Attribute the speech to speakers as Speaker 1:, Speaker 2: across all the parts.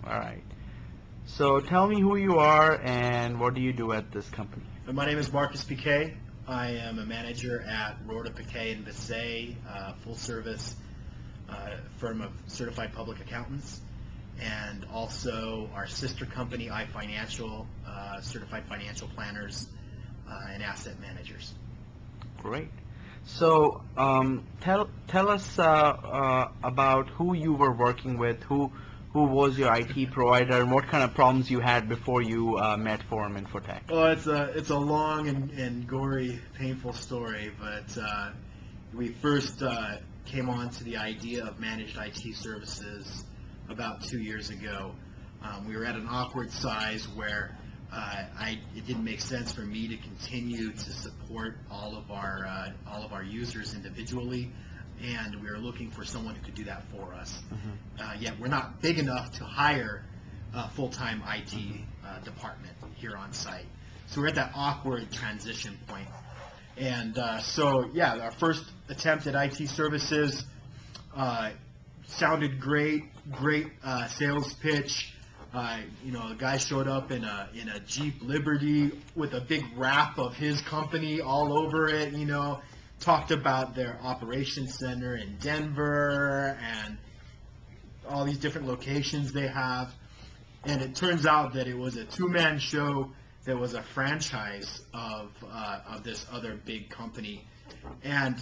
Speaker 1: All right. So tell me who you are and what do you do at this company?
Speaker 2: My name is Marcus Piquet. I am a manager at Rorta Piquet and Bissay, full service firm of certified public accountants, and also our sister company, iFinancial, certified financial planners and asset managers.
Speaker 1: Great. So tell us about who you were working with, who was your IT provider, and what kind of problems you had before you met Forum Infotech.
Speaker 2: Well, it's a long and gory, painful story, but we first came on to the idea of managed IT services about 2 years ago. We were at an awkward size where it didn't make sense for me to continue to support all of our users individually, and we were looking for someone who could do that for us. Yet we're not big enough to hire a full-time IT department here on site. So we're at that awkward transition point. And so, yeah, our first attempt at IT services sounded great sales pitch. A guy showed up in a Jeep Liberty with a big wrap of his company all over it, talked about their operations center in Denver and all these different locations they have. And it turns out that it was a two-man show that was a franchise of this other big company. And,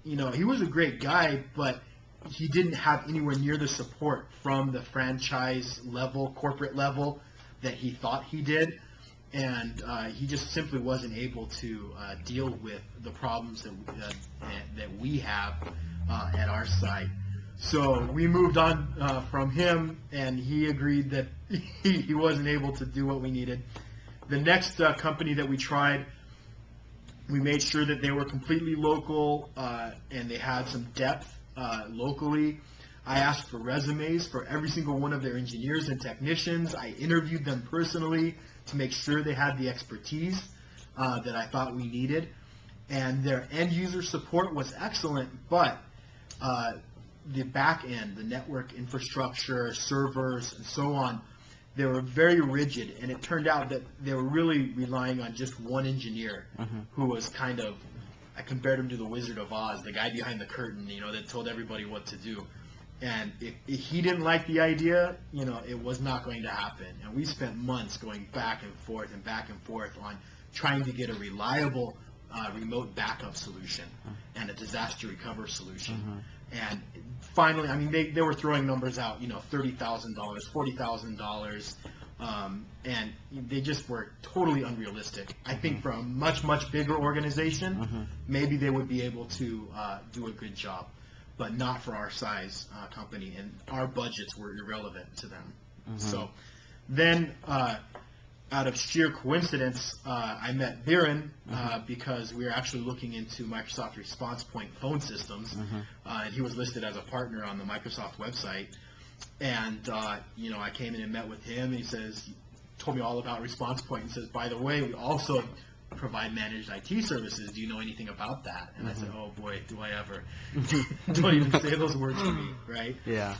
Speaker 2: he was a great guy, but he didn't have anywhere near the support from the franchise level, corporate level, that he thought he did. And he just simply wasn't able to deal with the problems that we have at our site. So we moved on from him, and he agreed that he wasn't able to do what we needed. The next company that we tried, we made sure that they were completely local and they had some depth locally. I asked for resumes for every single one of their engineers and technicians. I interviewed them personally to make sure they had the expertise that I thought we needed. And their end user support was excellent, but the back end, the network infrastructure, servers, and so on, they were very rigid, and it turned out that they were really relying on just one engineer who was kind of, I compared him to the Wizard of Oz, the guy behind the curtain, that told everybody what to do. And if he didn't like the idea, it was not going to happen. And we spent months going back and forth on trying to get a reliable remote backup solution and a disaster recovery solution. And finally, they were throwing numbers out, $30,000, $40,000, and they just were totally unrealistic. I think for a much, much bigger organization, maybe they would be able to do a good job, but not for our size company, and our budgets were irrelevant to them. So then, out of sheer coincidence, I met Biren because we were actually looking into Microsoft Response Point phone systems, and he was listed as a partner on the Microsoft website. And I came in and met with him, and he told me all about Response Point, and says, by the way, we also provide managed IT services. Do you know anything about that? And I said, oh boy, do I ever. Don't even say those words to me, right?
Speaker 1: Yeah.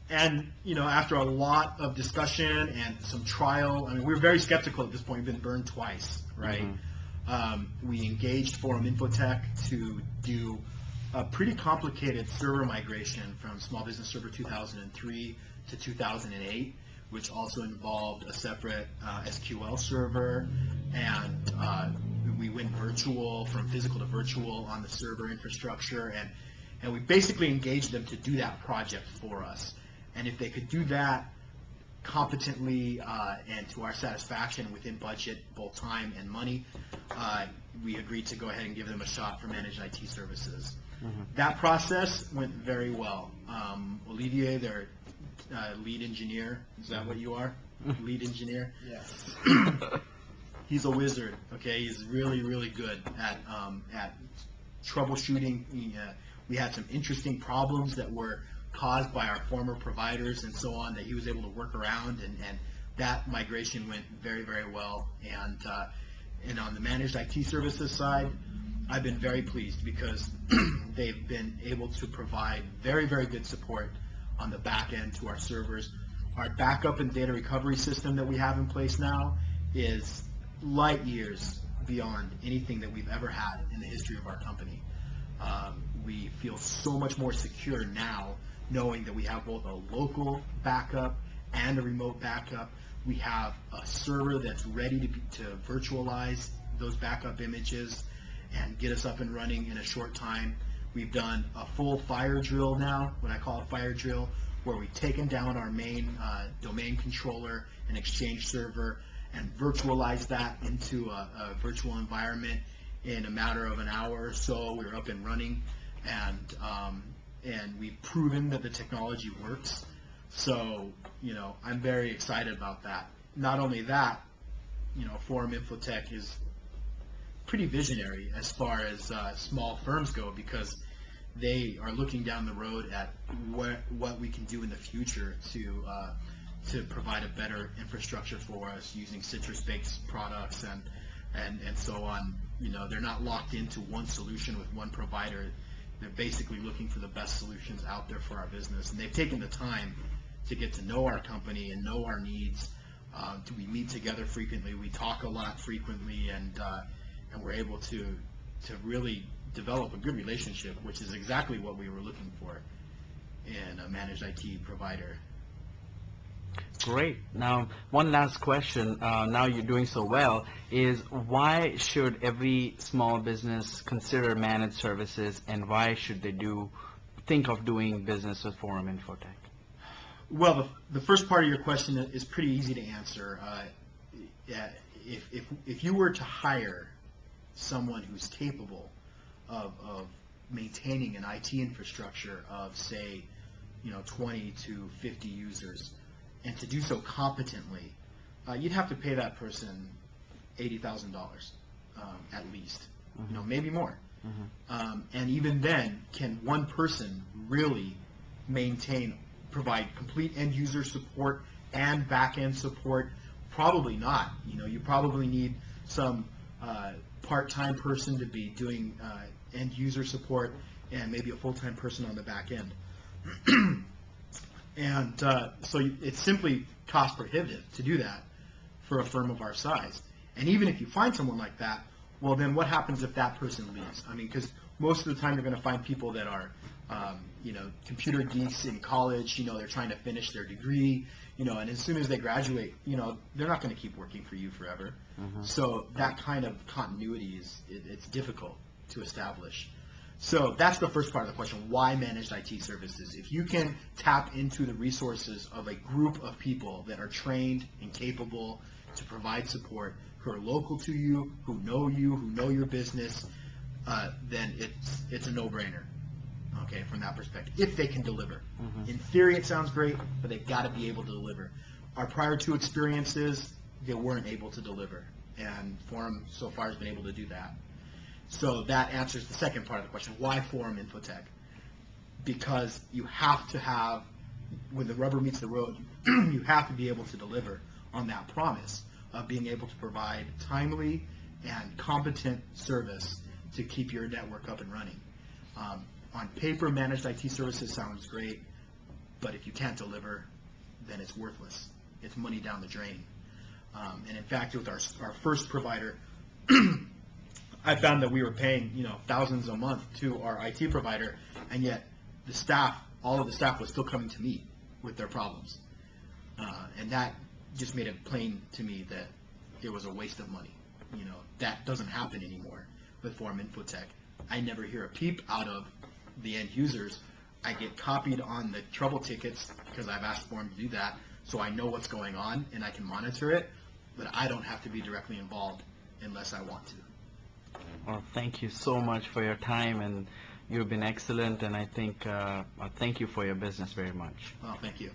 Speaker 2: And, after a lot of discussion and some trial, we were very skeptical at this point. We've been burned twice, right? We engaged Forum Infotech to do a pretty complicated server migration from Small Business Server 2003 to 2008, which also involved a separate SQL server, and we went virtual, from physical to virtual on the server infrastructure, and we basically engaged them to do that project for us. And if they could do that competently and to our satisfaction within budget, both time and money, we agreed to go ahead and give them a shot for managed IT services. That process went very well. Olivier, their lead engineer, is that what you are? Lead engineer?
Speaker 3: Yes.
Speaker 2: He's a wizard, okay? He's really, really good at troubleshooting. We had some interesting problems that were caused by our former providers and so on that he was able to work around, and that migration went very, very well. And on the managed IT services side, I've been very pleased because they've been able to provide very, very good support on the back end to our servers. Our backup and data recovery system that we have in place now is light years beyond anything that we've ever had in the history of our company. We feel so much more secure now knowing that we have both a local backup and a remote backup. We have a server that's ready to virtualize those backup images and get us up and running in a short time. We've done a full fire drill now, what I call a fire drill, where we've taken down our main domain controller and Exchange server and virtualized that into a virtual environment in a matter of an hour or so. We're up and running, and we've proven that the technology works. So, I'm very excited about that. Not only that, Forum Infotech is pretty visionary as far as small firms go, because they are looking down the road at what we can do in the future to provide a better infrastructure for us using citrus-based products and so on. They're not locked into one solution with one provider. They're basically looking for the best solutions out there for our business, and they've taken the time to get to know our company and know our needs. We meet together frequently, we talk a lot frequently, and we're able to really develop a good relationship, which is exactly what we were looking for in a managed IT provider.
Speaker 1: Great. Now, one last question. Now you're doing so well, is why should every small business consider managed services, and why should they think of doing business with Forum Infotech?
Speaker 2: Well, the first part of your question is pretty easy to answer. If you were to hire someone who's capable of maintaining an IT infrastructure of, say, 20 to 50 users, and to do so competently, you'd have to pay that person $80,000 at least, maybe more. And even then, can one person really provide complete end user support and back end support? Probably not. You probably need some part-time person to be doing end user support, and maybe a full-time person on the back end. And so it's simply cost prohibitive to do that for a firm of our size. And even if you find someone like that, well, then what happens if that person leaves? I mean, because most of the time you're going to find people that are, computer geeks in college. They're trying to finish their degree, and as soon as they graduate, they're not going to keep working for you forever. So that kind of continuity it's difficult to establish. So that's the first part of the question. Why managed IT services? If you can tap into the resources of a group of people that are trained and capable to provide support, who are local to you, who know your business, then it's a no-brainer, okay, from that perspective, if they can deliver. In theory, it sounds great, but they've got to be able to deliver. Our prior two experiences, they weren't able to deliver, and Forum so far has been able to do that. So that answers the second part of the question. Why Forum Infotech? Because you have to have, when the rubber meets the road, you have to be able to deliver on that promise of being able to provide timely and competent service to keep your network up and running. On paper, managed IT services sounds great, but if you can't deliver, then it's worthless. It's money down the drain. And in fact, with our first provider, I found that we were paying, thousands a month to our IT provider, and yet all of the staff was still coming to me with their problems. And that just made it plain to me that it was a waste of money. That doesn't happen anymore with Forum Infotech. I never hear a peep out of the end users. I get copied on the trouble tickets because I've asked Forum to do that, so I know what's going on and I can monitor it, but I don't have to be directly involved unless I want to.
Speaker 1: Well, thank you so much for your time, and you've been excellent, and I think thank you for your business very much.
Speaker 2: Well, thank you.